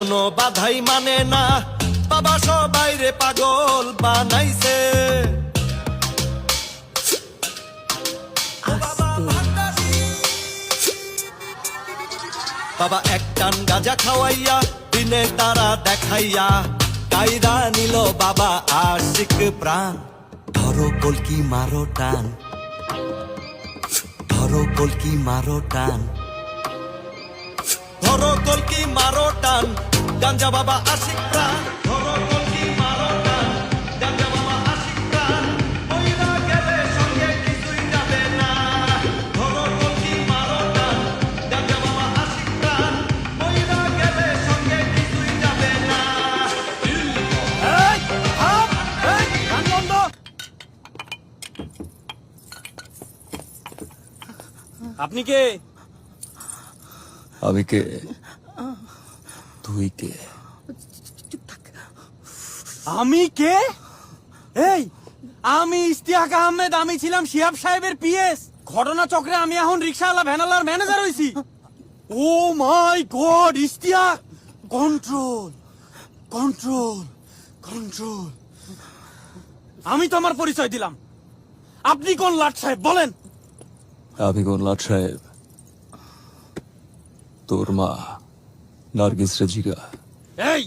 কোনো বাধাই মানে না, বাবা সবাই রে পাগল বানাইছে। বাবা এক টান গাঁজা খাওয়াইয়া দিনে তারা দেখাইয়া কায়দা নিল বাবা আশিক প্রাণ। ধরো কলকি মারো টান, ধরো কলকি মারো টান, ধরো কলকি মারো টান, গাঞ্জা বাবা আশিক প্রাণ। ধরো কলকি মারো টান, গাঞ্জা বাবা আশিক প্রাণ। মইরা গেলে সঙ্গে কিছুই যাবে না। ধরো কলকি মারো টান, গাঞ্জা বাবা আশিক প্রাণ। মইরা গেলে সঙ্গে কিছুই যাবে না। আপনি কে? আমি কে? তুই কে? আমি কে? এই আমি ইশতিয়াক আহমেদ, আমি ছিলাম শিহাব সাহেবের পিএস। ঘটনা চক্রে আমি এখন রিকশাওয়ালা ভ্যানালার ম্যানেজার হইছি। Oh my god Ishtiaq, control control control. আমি তো আমার পরিচয় দিলাম, আপনি কোন লাট সাহেব বলেন? আমি কোন লাট সাহেব? তোর মা নার্গিস রেজিকা। এই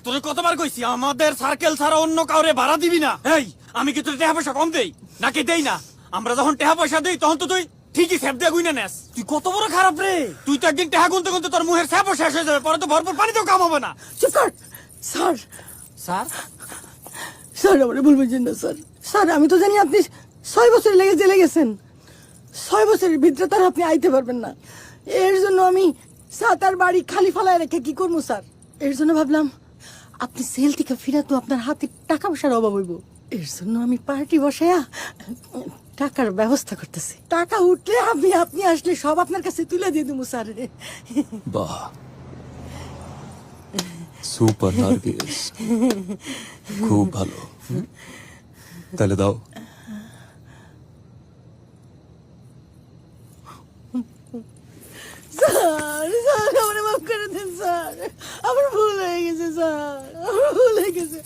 তোরে কতবার কইছি আমাদের সার্কেল ছাড়া অন্য কাউরে ভাড়া দিবি না। এই আমি কি তোর টাকা পয়সা কম দেই নাকি দেই না? আমরা যখন টাকা পয়সা দেই তখন তো তুই ঠিকই স্যাপ দিয়ে গুইনা নেস। তুই কত বড় খারাপ রে! তুই তো একদিন টাকা গুনতে গুনতে তোর মুখের স্যাপও শেষ হয়ে যাবে, পরে তো ভরপুর পানিতেও কাম হবে না। চুপ কর স্যার। স্যার স্যার আমার ভুল বুঝছেন না স্যার। স্যার আমি তো জানি আপনি 6 বছর লেগে জেলে গেছেন। 6 বছরের ভিতরে তার আপনি আইতে পারবেন না। এর জন্য আমি সাতার বাড়ি খালি ফালায় রেখে কি করবো স্যার? এর জন্য ভাবলাম আপনি সেল থেকে ফিরা তো আপনার হাতে টাকা পয়সার অভাব হইব। এর জন্য আমি পার্টি বসায়া টাকার ব্যবস্থা করতেছি। টাকা উঠলে আপনি আসলে সব আপনার কাছে তুলে দিয়ে দেবো স্যার। বাহ, সুপার নার্গিস, খুব ভালো। তাহলে দাও। স্যার স্যার আমার মাফ করে দেন স্যার, আমার ভুল হয়ে গেছে স্যার, আমার ভুল হয়ে গেছে।